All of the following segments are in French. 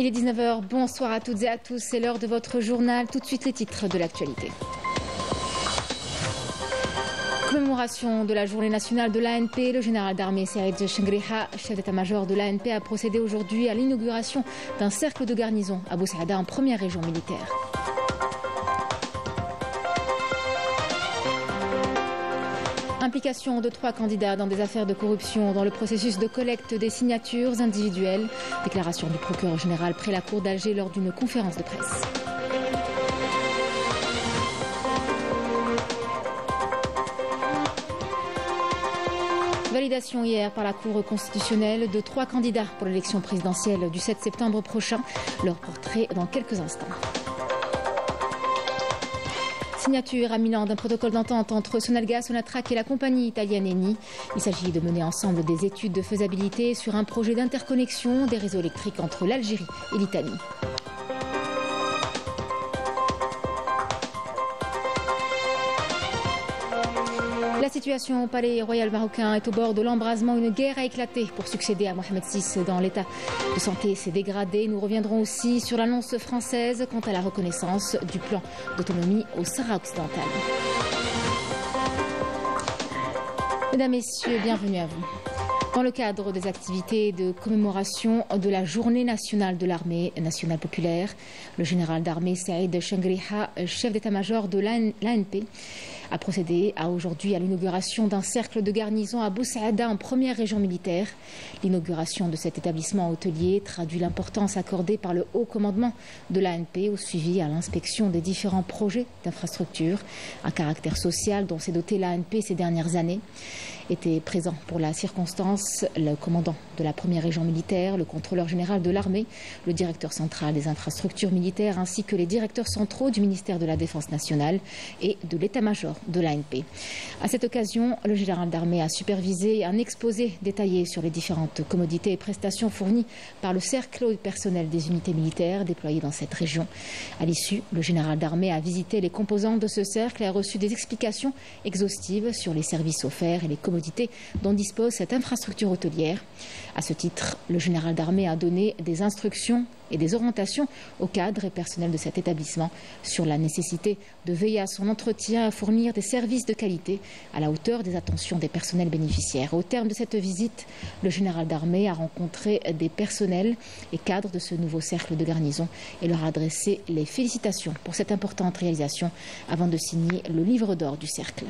Il est 19 h, bonsoir à toutes et à tous, c'est l'heure de votre journal. Tout de suite les titres de l'actualité. Commémoration de la journée nationale de l'ANP, le général d'armée Saïd Chengriha, chef d'état-major de l'ANP, a procédé aujourd'hui à l'inauguration d'un cercle de garnison à Bou Saada en première région militaire. Implication de 3 candidats dans des affaires de corruption dans le processus de collecte des signatures individuelles. Déclaration du procureur général près la cour d'Alger lors d'une conférence de presse. Validation hier par la Cour constitutionnelle de 3 candidats pour l'élection présidentielle du 7 septembre prochain. Leur portrait dans quelques instants. Signature à Milan d'un protocole d'entente entre Sonalgas, Sonatrach et la compagnie italienne Eni. Il s'agit de mener ensemble des études de faisabilité sur un projet d'interconnexion des réseaux électriques entre l'Algérie et l'Italie. La situation au palais royal marocain est au bord de l'embrasement. Une guerre a éclaté pour succéder à Mohamed VI dans l'état de santé s'est dégradé. Nous reviendrons aussi sur l'annonce française quant à la reconnaissance du plan d'autonomie au Sahara occidental. Mesdames, Messieurs, bienvenue à vous. Dans le cadre des activités de commémoration de la journée nationale de l'armée nationale populaire, le général d'armée Saïd Chengriha, chef d'état-major de l'ANP, a procédé aujourd'hui à l'inauguration d'un cercle de garnison à Bou Saada en première région militaire. L'inauguration de cet établissement hôtelier traduit l'importance accordée par le haut commandement de l'ANP au suivi à l'inspection des différents projets d'infrastructure, un caractère social dont s'est doté l'ANP ces dernières années. Était présent pour la circonstance le commandant de la première région militaire, le contrôleur général de l'armée, le directeur central des infrastructures militaires ainsi que les directeurs centraux du ministère de la Défense nationale et de l'état-major de l'ANP. À cette occasion, le général d'armée a supervisé un exposé détaillé sur les différentes commodités et prestations fournies par le cercle personnel des unités militaires déployées dans cette région. À l'issue, le général d'armée a visité les composantes de ce cercle et a reçu des explications exhaustives sur les services offerts et les commodités dont dispose cette infrastructure hôtelière. À ce titre, le général d'armée a donné des instructions et des orientations aux cadres et personnels de cet établissement sur la nécessité de veiller à son entretien, à fournir des services de qualité à la hauteur des attentions des personnels bénéficiaires. Au terme de cette visite, le général d'armée a rencontré des personnels et cadres de ce nouveau cercle de garnison et leur a adressé les félicitations pour cette importante réalisation avant de signer le livre d'or du cercle.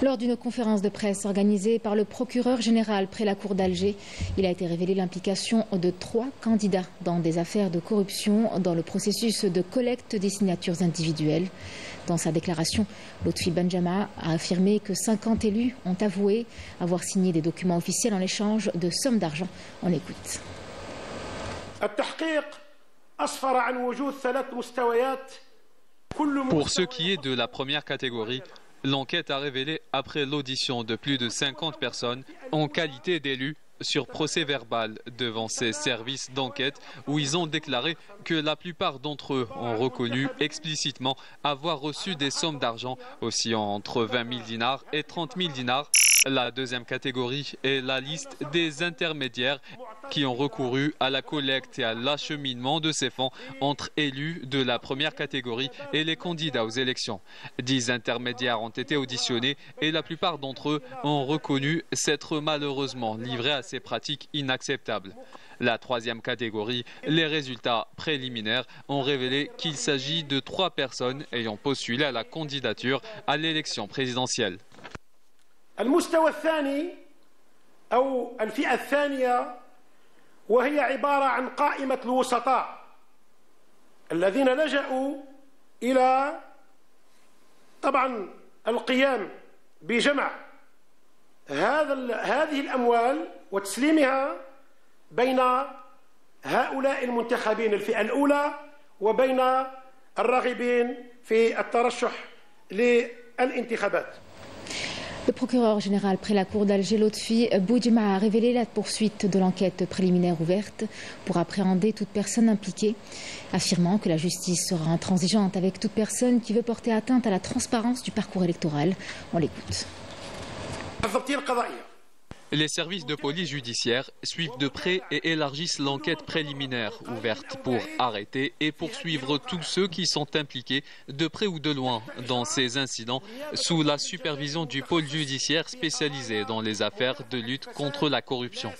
Lors d'une conférence de presse organisée par le procureur général près la cour d'Alger, il a été révélé l'implication de 3 candidats dans des affaires de corruption dans le processus de collecte des signatures individuelles. Dans sa déclaration, Lotfi Benjama a affirmé que 50 élus ont avoué avoir signé des documents officiels en échange de sommes d'argent. On écoute. Pour ce qui est de la première catégorie, l'enquête a révélé, après l'audition de plus de 50 personnes en qualité d'élus, sur procès verbal devant ces services d'enquête où ils ont déclaré que la plupart d'entre eux ont reconnu explicitement avoir reçu des sommes d'argent oscillant entre 20 000 dinars et 30 000 dinars. La deuxième catégorie est la liste des intermédiaires qui ont recouru à la collecte et à l'acheminement de ces fonds entre élus de la première catégorie et les candidats aux élections. 10 intermédiaires ont été auditionnés et la plupart d'entre eux ont reconnu s'être malheureusement livrés à ces pratiques inacceptables. La troisième catégorie, les résultats préliminaires ont révélé qu'il s'agit de 3 personnes ayant postulé à la candidature à l'élection présidentielle. وهي عبارة عن قائمة الوسطاء الذين لجأوا إلى طبعا القيام بجمع هذه الأموال وتسليمها بين هؤلاء المنتخبين الفئة الأولى وبين الراغبين في الترشح للانتخابات. Le procureur général près la cour d'Alger, Lotfi Boudjema, a révélé la poursuite de l'enquête préliminaire ouverte pour appréhender toute personne impliquée, affirmant que la justice sera intransigeante avec toute personne qui veut porter atteinte à la transparence du parcours électoral. On l'écoute. Les services de police judiciaire suivent de près et élargissent l'enquête préliminaire ouverte pour arrêter et poursuivre tous ceux qui sont impliqués de près ou de loin dans ces incidents sous la supervision du pôle judiciaire spécialisé dans les affaires de lutte contre la corruption.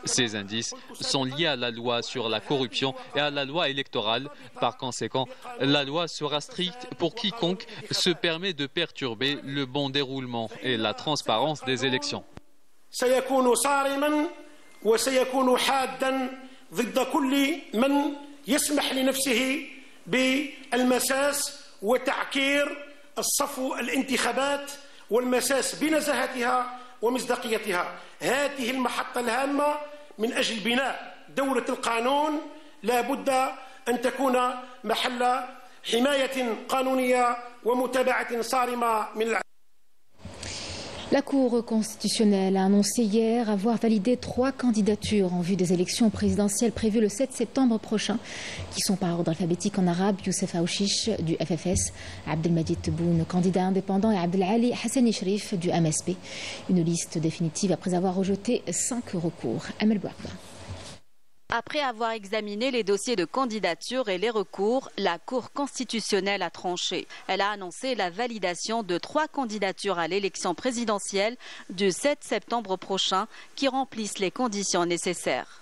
Ces indices sont liés à la loi sur la corruption et à la loi électorale. Par conséquent, la loi sera stricte pour quiconque se permet de perturber le bon déroulement et la transparence des élections. سيكون صارما وسيكون حادا ضد كل من يسمح لنفسه بالمساس وتعكير الصفو الانتخابات والمساس بنزاهتها ومصداقيتها. هذه المحطة الهامة من أجل بناء دولة القانون لا بد أن تكون محل حماية قانونية ومتابعة صارمة من العالم. La Cour constitutionnelle a annoncé hier avoir validé 3 candidatures en vue des élections présidentielles prévues le 7 septembre prochain, qui sont par ordre alphabétique en arabe: Youssef Aouchiche du FFS, Abdelmadjid Tebboune, candidat indépendant, et Abdelali Hassani Shrif du MSP. Une liste définitive après avoir rejeté 5 recours. Amel Bouarda. Après avoir examiné les dossiers de candidature et les recours, la Cour constitutionnelle a tranché. Elle a annoncé la validation de 3 candidatures à l'élection présidentielle du 7 septembre prochain qui remplissent les conditions nécessaires.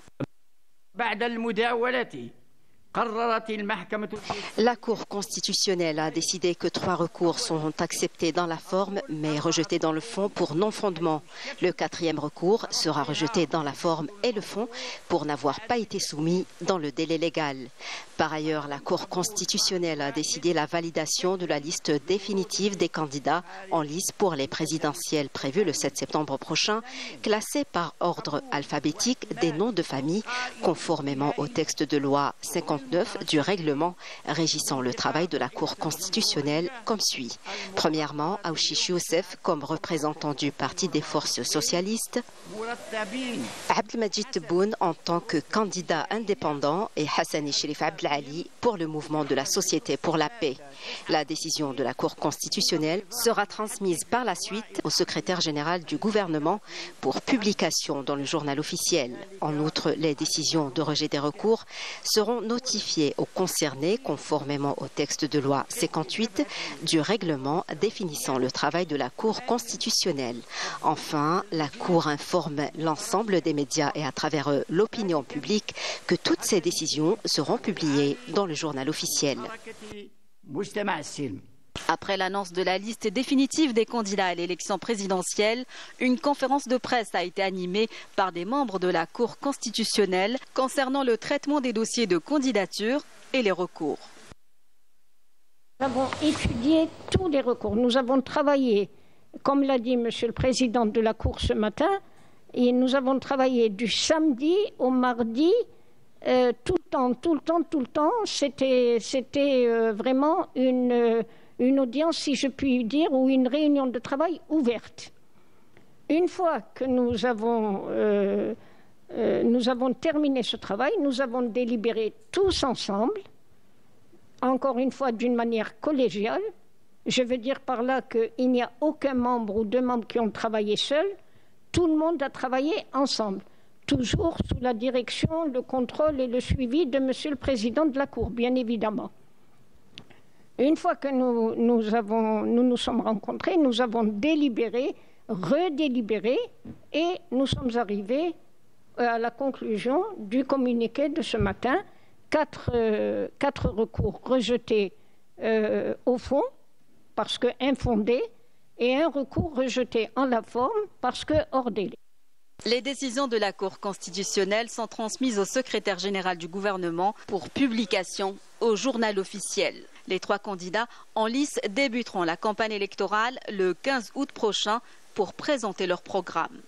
La Cour constitutionnelle a décidé que 3 recours sont acceptés dans la forme mais rejetés dans le fond pour non-fondement. Le 4e recours sera rejeté dans la forme et le fond pour n'avoir pas été soumis dans le délai légal. Par ailleurs, la Cour constitutionnelle a décidé la validation de la liste définitive des candidats en lice pour les présidentielles prévues le 7 septembre prochain, classés par ordre alphabétique des noms de famille, conformément au texte de loi 59 du règlement régissant le travail de la Cour constitutionnelle comme suit. Premièrement, Aouchiche Youssef comme représentant du Parti des forces socialistes, Abdelmadjid Tebboune en tant que candidat indépendant et Hassani Shrif Abdelali pour le mouvement de la Société pour la paix. La décision de la Cour constitutionnelle sera transmise par la suite au secrétaire général du gouvernement pour publication dans le journal officiel. En outre, les décisions de rejet des recours seront notifiées aux concernés conformément au texte de loi 58 du règlement définissant le travail de la Cour constitutionnelle. Enfin, la Cour informe l'ensemble des médias et à travers eux l'opinion publique que toutes ces décisions seront publiées dans le journal officiel. Après l'annonce de la liste définitive des candidats à l'élection présidentielle, une conférence de presse a été animée par des membres de la Cour constitutionnelle concernant le traitement des dossiers de candidature et les recours. Nous avons étudié tous les recours. Nous avons travaillé, comme l'a dit Monsieur le Président de la Cour ce matin, et nous avons travaillé du samedi au mardi, tout le temps. C'était vraiment une audience, si je puis dire, ou une réunion de travail ouverte. Une fois que nous avons terminé ce travail, nous avons délibéré tous ensemble, encore une fois d'une manière collégiale. Je veux dire par là qu'il n'y a aucun membre ou 2 membres qui ont travaillé seuls. Tout le monde a travaillé ensemble, toujours sous la direction, le contrôle et le suivi de Monsieur le Président de la Cour, bien évidemment. Une fois que nous sommes rencontrés, nous avons délibéré, redélibéré, et nous sommes arrivés à la conclusion du communiqué de ce matin. 4 recours rejetés au fond, parce que infondés, et un recours rejeté en la forme, parce que hors délai. Les décisions de la Cour constitutionnelle sont transmises au secrétaire général du gouvernement pour publication au journal officiel. Les 3 candidats en lice débuteront la campagne électorale le 15 août prochain pour présenter leur programme.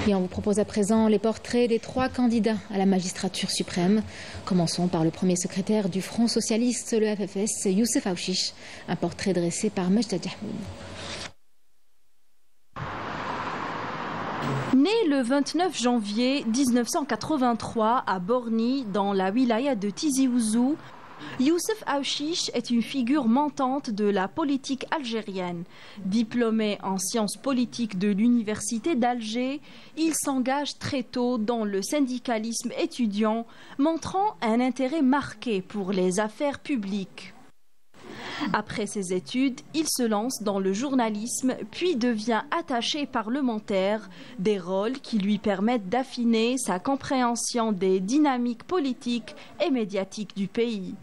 Et on vous propose à présent les portraits des 3 candidats à la magistrature suprême. Commençons par le premier secrétaire du Front socialiste, le FFS, Youssef Aouchiche. Un portrait dressé par Majda Jahmoud. Né le 29 janvier 1983 à Borni, dans la wilaya de Tizi Ouzou, Youssef Aouchiche est une figure montante de la politique algérienne. Diplômé en sciences politiques de l'université d'Alger, il s'engage très tôt dans le syndicalisme étudiant, montrant un intérêt marqué pour les affaires publiques. Après ses études, il se lance dans le journalisme, puis devient attaché parlementaire, des rôles qui lui permettent d'affiner sa compréhension des dynamiques politiques et médiatiques du pays.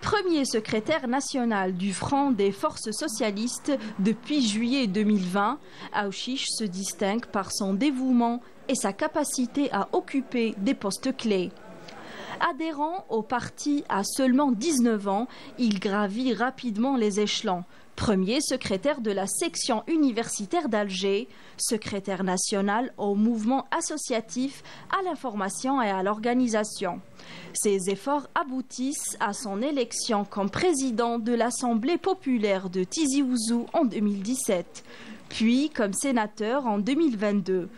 Premier secrétaire national du Front des forces socialistes depuis juillet 2020, Aouchiche se distingue par son dévouement et sa capacité à occuper des postes clés. Adhérent au parti à seulement 19 ans, il gravit rapidement les échelons. Premier secrétaire de la section universitaire d'Alger, secrétaire national au mouvement associatif, à l'information et à l'organisation. Ses efforts aboutissent à son élection comme président de l'Assemblée populaire de Tizi Ouzou en 2017, puis comme sénateur en 2022.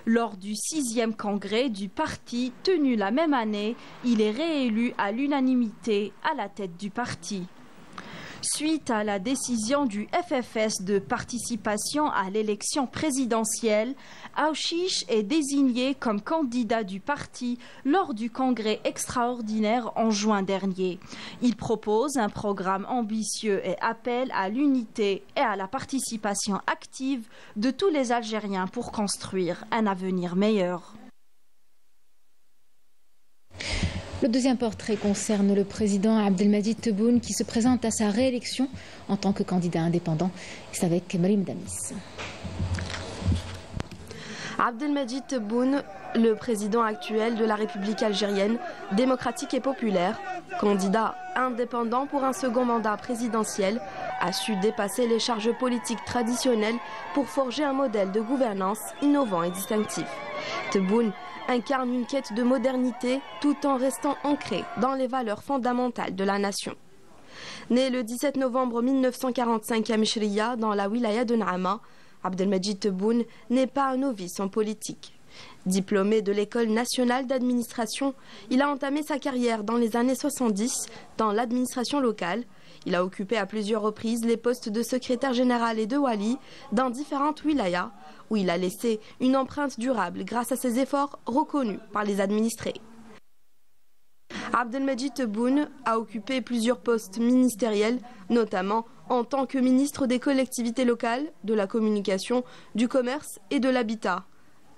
Lors du 6e congrès du parti tenu la même année, il est réélu à l'unanimité à la tête du parti. Suite à la décision du FFS de participation à l'élection présidentielle, Aouchiche est désigné comme candidat du parti lors du congrès extraordinaire en juin dernier. Il propose un programme ambitieux et appelle à l'unité et à la participation active de tous les Algériens pour construire un avenir meilleur. Le deuxième portrait concerne le président Abdelmadjid Tebboune qui se présente à sa réélection en tant que candidat indépendant. C'est avec Marim Damis. Abdelmadjid Tebboune, le président actuel de la République algérienne, démocratique et populaire, candidat indépendant pour un second mandat présidentiel, a su dépasser les charges politiques traditionnelles pour forger un modèle de gouvernance innovant et distinctif. Tebboune incarne une quête de modernité tout en restant ancré dans les valeurs fondamentales de la nation. Né le 17 novembre 1945 à Mechriya, dans la wilaya de Naama, Abdelmadjid Tebboune n'est pas un novice en politique. Diplômé de l'École nationale d'administration, il a entamé sa carrière dans les années 70 dans l'administration locale. Il a occupé à plusieurs reprises les postes de secrétaire général et de wali dans différentes wilayas, où il a laissé une empreinte durable grâce à ses efforts reconnus par les administrés. Abdelmadjid Tebboune a occupé plusieurs postes ministériels, notamment en tant que ministre des collectivités locales, de la communication, du commerce et de l'habitat.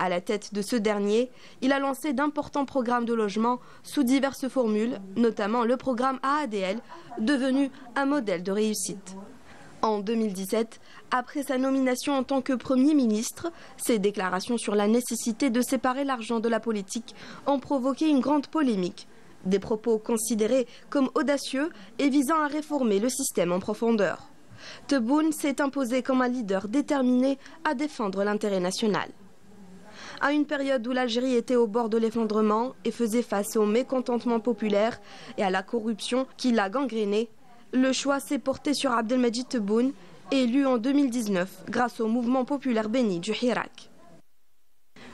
À la tête de ce dernier, il a lancé d'importants programmes de logement sous diverses formules, notamment le programme AADL, devenu un modèle de réussite. En 2017, après sa nomination en tant que Premier ministre, ses déclarations sur la nécessité de séparer l'argent de la politique ont provoqué une grande polémique. Des propos considérés comme audacieux et visant à réformer le système en profondeur. Tebboune s'est imposé comme un leader déterminé à défendre l'intérêt national. À une période où l'Algérie était au bord de l'effondrement et faisait face au mécontentement populaire et à la corruption qui l'a gangréné, le choix s'est porté sur Abdelmadjid Tebboune, élu en 2019 grâce au mouvement populaire béni du Hirak.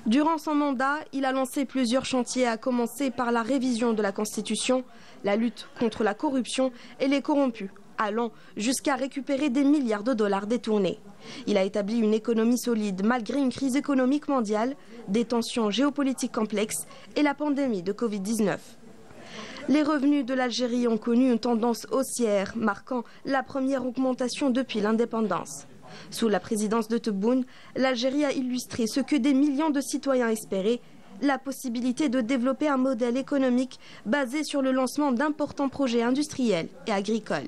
Durant son mandat, il a lancé plusieurs chantiers, à commencer par la révision de la Constitution, la lutte contre la corruption et les corrompus, allant jusqu'à récupérer des milliards de dollars détournés. Il a établi une économie solide malgré une crise économique mondiale, des tensions géopolitiques complexes et la pandémie de Covid-19. Les revenus de l'Algérie ont connu une tendance haussière, marquant la première augmentation depuis l'indépendance. Sous la présidence de Tebboune, l'Algérie a illustré ce que des millions de citoyens espéraient, la possibilité de développer un modèle économique basé sur le lancement d'importants projets industriels et agricoles.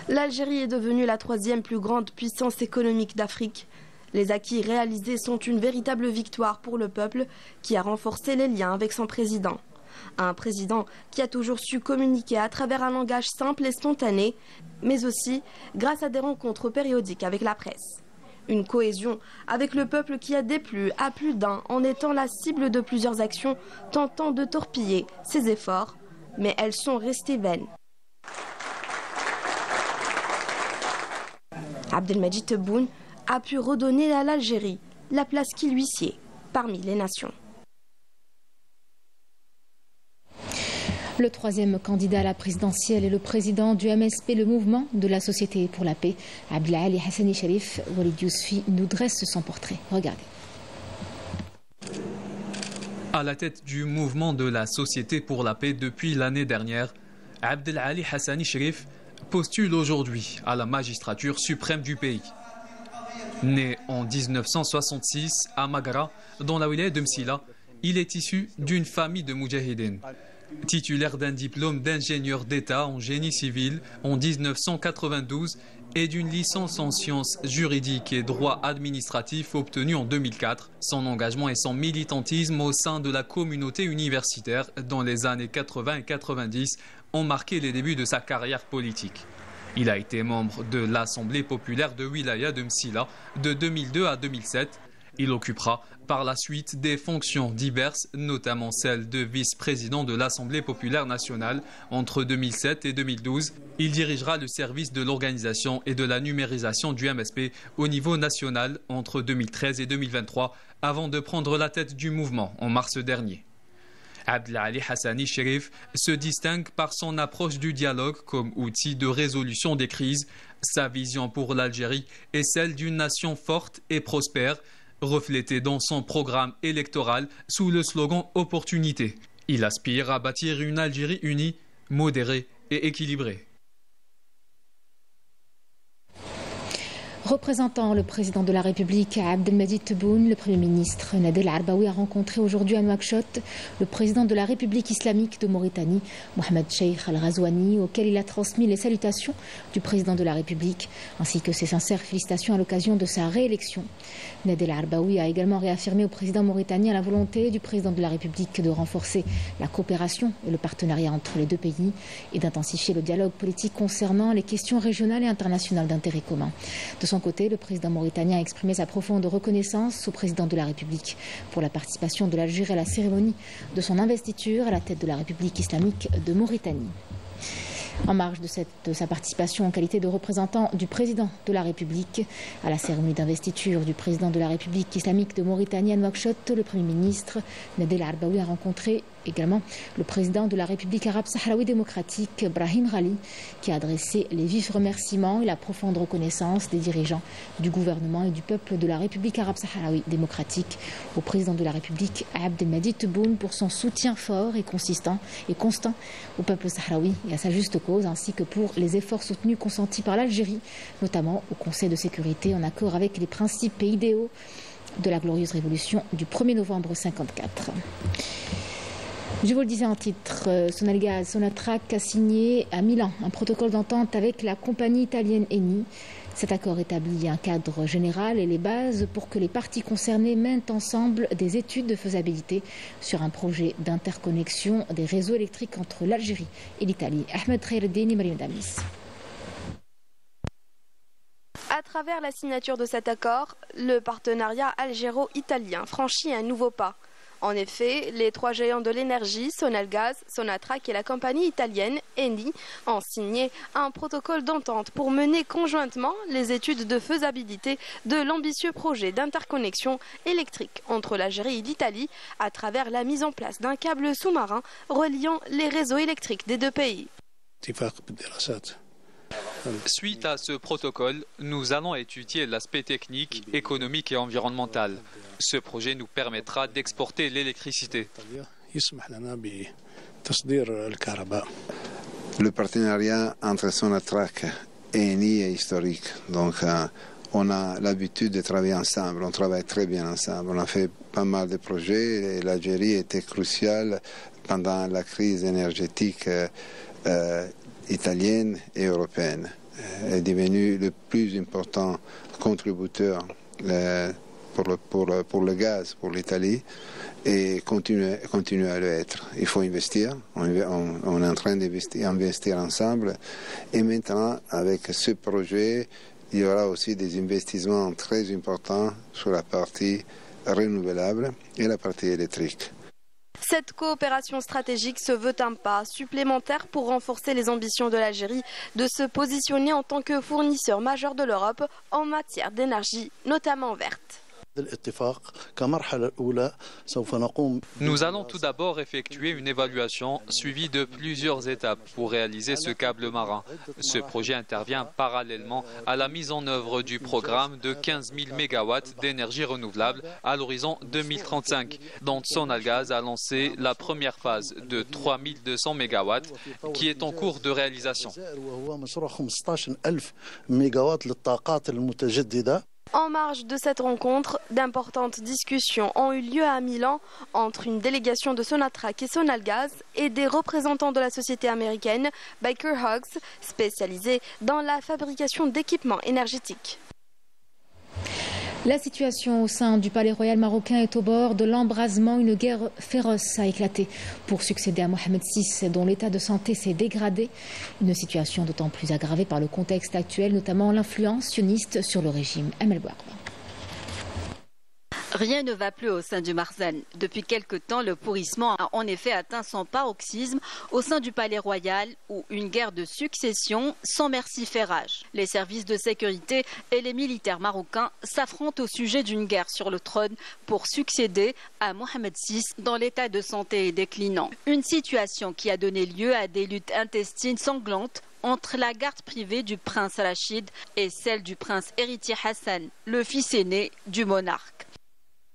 L'Algérie est devenue la 3e plus grande puissance économique d'Afrique. Les acquis réalisés sont une véritable victoire pour le peuple qui a renforcé les liens avec son président. Un président qui a toujours su communiquer à travers un langage simple et spontané, mais aussi grâce à des rencontres périodiques avec la presse. Une cohésion avec le peuple qui a déplu à plus d'un en étant la cible de plusieurs actions tentant de torpiller ses efforts, mais elles sont restées vaines. Abdelmajid Tebboune a pu redonner à l'Algérie la place qui lui sied parmi les nations. Le troisième candidat à la présidentielle est le président du MSP, le mouvement de la Société pour la paix. Abdelali Hassani Sharif, Walid Yousfi nous dresse son portrait. Regardez. À la tête du mouvement de la Société pour la paix depuis l'année dernière, Abdelali Hassani Sharif postule aujourd'hui à la magistrature suprême du pays. Né en 1966 à Magara, dans la wilaya de Msila, il est issu d'une famille de moudjahidines. Titulaire d'un diplôme d'ingénieur d'État en génie civil en 1992 et d'une licence en sciences juridiques et droit administratif obtenue en 2004, son engagement et son militantisme au sein de la communauté universitaire dans les années 80 et 90 ont marqué les débuts de sa carrière politique. Il a été membre de l'Assemblée populaire de Wilaya de Msila de 2002 à 2007. Il occupera par la suite des fonctions diverses, notamment celle de vice-président de l'Assemblée populaire nationale entre 2007 et 2012. Il dirigera le service de l'organisation et de la numérisation du MSP au niveau national entre 2013 et 2023, avant de prendre la tête du mouvement en mars dernier. Abdelali Hassani Sharif se distingue par son approche du dialogue comme outil de résolution des crises. Sa vision pour l'Algérie est celle d'une nation forte et prospère, reflété dans son programme électoral sous le slogan « Opportunité ». Il aspire à bâtir une Algérie unie, modérée et équilibrée. Représentant le président de la République, Abdelmajid Tebboune, le Premier ministre Nadel Arbaoui a rencontré aujourd'hui à Nouakchott le président de la République islamique de Mauritanie, Mohamed Cheikh Al-Razouani, auquel il a transmis les salutations du président de la République, ainsi que ses sincères félicitations à l'occasion de sa réélection. Nadel Arbaoui a également réaffirmé au président mauritanien la volonté du président de la République de renforcer la coopération et le partenariat entre les deux pays et d'intensifier le dialogue politique concernant les questions régionales et internationales d'intérêt commun. De son côté, le président mauritanien a exprimé sa profonde reconnaissance au président de la République pour la participation de l'Algérie à la cérémonie de son investiture à la tête de la République islamique de Mauritanie. En marge de sa participation en qualité de représentant du président de la République à la cérémonie d'investiture du président de la République islamique de Mauritanie à Nouakchott, le Premier ministre Nadel Arbaoui a rencontré également le président de la République arabe sahraoui démocratique, Brahim Ghali, qui a adressé les vifs remerciements et la profonde reconnaissance des dirigeants du gouvernement et du peuple de la République arabe sahraoui démocratique au président de la République, Abdelmajid Tebboune, pour son soutien fort et constant au peuple sahraoui et à sa juste cause, ainsi que pour les efforts soutenus consentis par l'Algérie, notamment au Conseil de sécurité, en accord avec les principes et idéaux de la glorieuse révolution du 1er novembre 1954. Je vous le disais en titre, Sonalgaz, Sonatrach a signé à Milan un protocole d'entente avec la compagnie italienne Eni. Cet accord établit un cadre général et les bases pour que les parties concernées mènent ensemble des études de faisabilité sur un projet d'interconnexion des réseaux électriques entre l'Algérie et l'Italie. Ahmed Khaireddin et Mariam Damis. À travers la signature de cet accord, le partenariat algéro-italien franchit un nouveau pas. En effet, les trois géants de l'énergie, Sonalgaz, Sonatrach et la compagnie italienne Eni, ont signé un protocole d'entente pour mener conjointement les études de faisabilité de l'ambitieux projet d'interconnexion électrique entre l'Algérie et l'Italie à travers la mise en place d'un câble sous-marin reliant les réseaux électriques des deux pays. Suite à ce protocole, nous allons étudier l'aspect technique, économique et environnemental. Ce projet nous permettra d'exporter l'électricité. Le partenariat entre Sonatrach et Eni est historique. Donc, on a l'habitude de travailler ensemble. On travaille très bien ensemble. On a fait pas mal de projets. Et l'Algérie était cruciale pendant la crise énergétique italienne et européenne. Elle est devenue le plus important contributeur pour le gaz pour l'Italie et continuer à le être. Il faut investir, on est en train d'investir ensemble et maintenant avec ce projet, il y aura aussi des investissements très importants sur la partie renouvelable et la partie électrique. Cette coopération stratégique se veut un pas supplémentaire pour renforcer les ambitions de l'Algérie de se positionner en tant que fournisseur majeur de l'Europe en matière d'énergie, notamment verte. Nous allons tout d'abord effectuer une évaluation suivie de plusieurs étapes pour réaliser ce câble marin. Ce projet intervient parallèlement à la mise en œuvre du programme de 15 000 MW d'énergie renouvelable à l'horizon 2035, dont Sonalgaz a lancé la première phase de 3 200 MW qui est en cours de réalisation. En marge de cette rencontre, d'importantes discussions ont eu lieu à Milan entre une délégation de Sonatrach et Sonalgaz et des représentants de la société américaine Baker Hughes, spécialisée dans la fabrication d'équipements énergétiques. La situation au sein du palais royal marocain est au bord de l'embrasement. Une guerre féroce a éclaté pour succéder à Mohamed VI, dont l'état de santé s'est dégradé. Une situation d'autant plus aggravée par le contexte actuel, notamment l'influence sioniste sur le régime. Amel Bouarba. Rien ne va plus au sein du Marzane. Depuis quelque temps, le pourrissement a en effet atteint son paroxysme au sein du palais royal où une guerre de succession sans merci fait rage. Les services de sécurité et les militaires marocains s'affrontent au sujet d'une guerre sur le trône pour succéder à Mohamed VI dont l'état de santé est déclinant. Une situation qui a donné lieu à des luttes intestines sanglantes entre la garde privée du prince Rachid et celle du prince héritier Hassan, le fils aîné du monarque.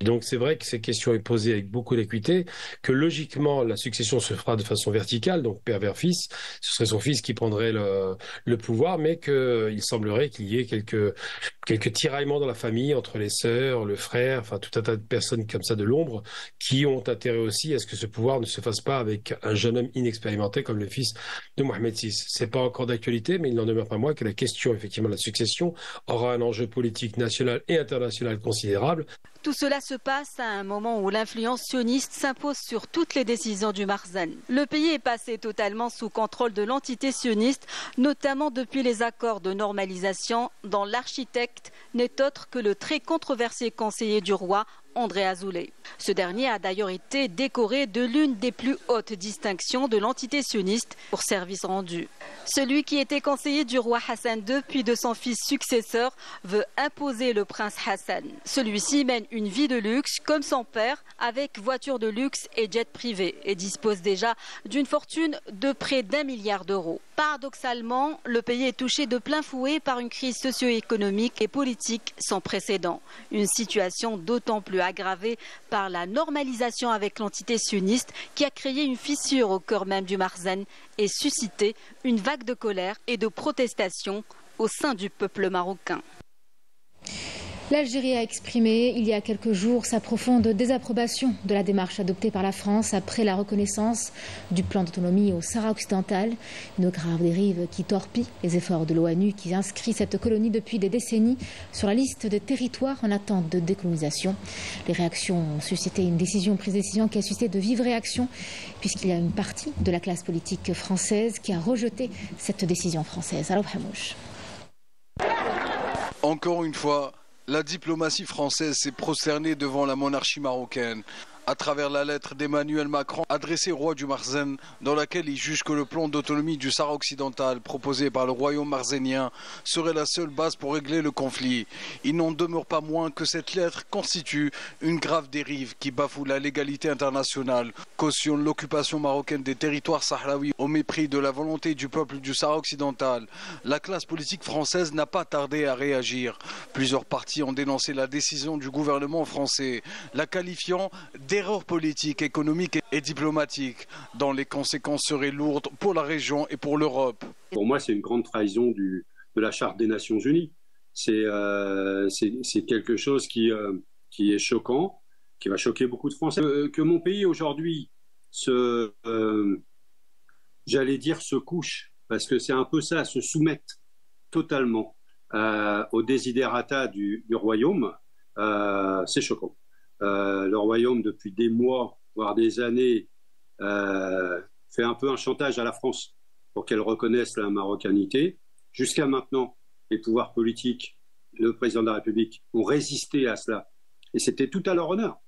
Donc c'est vrai que cette question est posée avec beaucoup d'acuité, que logiquement la succession se fera de façon verticale, donc père vers fils, ce serait son fils qui prendrait le pouvoir, mais qu'il semblerait qu'il y ait quelques tiraillements dans la famille entre les sœurs, le frère, enfin tout un tas de personnes comme ça de l'ombre qui ont intérêt aussi à ce que ce pouvoir ne se fasse pas avec un jeune homme inexpérimenté comme le fils de Mohamed VI. C'est pas encore d'actualité, mais il n'en demeure pas moins que la question effectivement de la succession aura un enjeu politique national et international considérable. Tout cela se passe à un moment où l'influence sioniste s'impose sur toutes les décisions du Marzane. Le pays est passé totalement sous contrôle de l'entité sioniste, notamment depuis les accords de normalisation dont l'architecte n'est autre que le très controversé conseiller du roi, André Azoulay. Ce dernier a d'ailleurs été décoré de l'une des plus hautes distinctions de l'entité sioniste pour service rendu. Celui qui était conseiller du roi Hassan II puis de son fils successeur veut imposer le prince Hassan. Celui-ci mène une vie de luxe comme son père avec voiture de luxe et jet privé et dispose déjà d'une fortune de près d'1 milliard d'euros. Paradoxalement, le pays est touché de plein fouet par une crise socio-économique et politique sans précédent. Une situation d'autant plus aggravée par la normalisation avec l'entité sioniste qui a créé une fissure au cœur même du Marzane et suscité une vague de colère et de protestation au sein du peuple marocain. L'Algérie a exprimé il y a quelques jours sa profonde désapprobation de la démarche adoptée par la France après la reconnaissance du plan d'autonomie au Sahara occidental. Une grave dérive qui torpille les efforts de l'ONU qui inscrit cette colonie depuis des décennies sur la liste de territoires en attente de décolonisation. Les réactions ont suscité une décision qui a suscité de vives réactions puisqu'il y a une partie de la classe politique française qui a rejeté cette décision française. Alors, Hamouche. Encore une fois, la diplomatie française s'est prosternée devant la monarchie marocaine à travers la lettre d'Emmanuel Macron adressée au roi du Marzane dans laquelle il juge que le plan d'autonomie du Sahara occidental proposé par le royaume marzénien serait la seule base pour régler le conflit. Il n'en demeure pas moins que cette lettre constitue une grave dérive qui bafoue la légalité internationale, cautionne l'occupation marocaine des territoires sahraouis au mépris de la volonté du peuple du Sahara occidental. La classe politique française n'a pas tardé à réagir. Plusieurs partis ont dénoncé la décision du gouvernement français, la qualifiant d'erreur politique, économique et diplomatique, dont les conséquences seraient lourdes pour la région et pour l'Europe. Pour moi, c'est une grande trahison de la Charte des Nations Unies. C'est quelque chose qui est choquant, qui va choquer beaucoup de Français. Que mon pays aujourd'hui j'allais dire se couche, parce que c'est un peu ça, se soumettre totalement aux desiderata du royaume, c'est choquant. Le royaume, depuis des mois, voire des années, fait un peu un chantage à la France pour qu'elle reconnaisse la marocanité. Jusqu'à maintenant, les pouvoirs politiques, le président de la République, ont résisté à cela. Et c'était tout à leur honneur.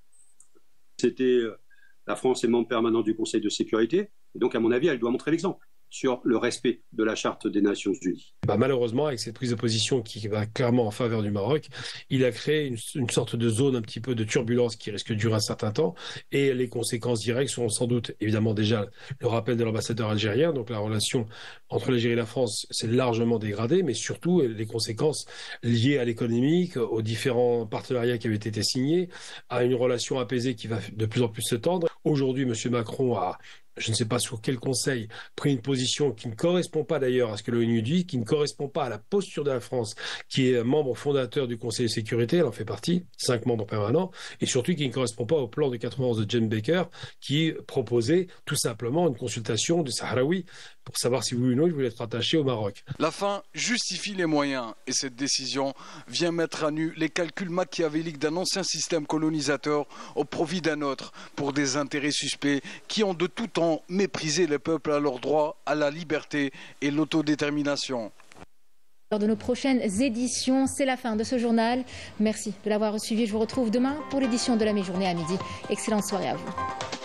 La France est membre permanent du Conseil de sécurité. Et donc, à mon avis, elle doit montrer l'exemple sur le respect de la Charte des Nations Unies. Malheureusement, avec cette prise de position qui va clairement en faveur du Maroc, il a créé une sorte de zone un petit peu de turbulence qui risque de durer un certain temps, et les conséquences directes sont sans doute évidemment déjà le rappel de l'ambassadeur algérien, donc la relation entre l'Algérie et la France s'est largement dégradée, mais surtout les conséquences liées à l'économique, aux différents partenariats qui avaient été signés, à une relation apaisée qui va de plus en plus se tendre. Aujourd'hui, M. Macron a, je ne sais pas sous quel conseil, pris une position qui ne correspond pas d'ailleurs à ce que l'ONU dit, qui ne correspond pas à la posture de la France, qui est membre fondateur du Conseil de sécurité, elle en fait partie, 5 membres permanents, et surtout qui ne correspond pas au plan de 91 de James Baker, qui proposait tout simplement une consultation du Sahraoui pour savoir si oui ou non il voulait être attaché au Maroc. La fin justifie les moyens, et cette décision vient mettre à nu les calculs machiavéliques d'un ancien système colonisateur au profit d'un autre, pour des intérêts suspects qui ont de tout temps méprisé les peuples à leur droit à la liberté et l'autodétermination. Lors de nos prochaines éditions, c'est la fin de ce journal. Merci de l'avoir suivi. Je vous retrouve demain pour l'édition de la mi-journée à midi. Excellente soirée à vous.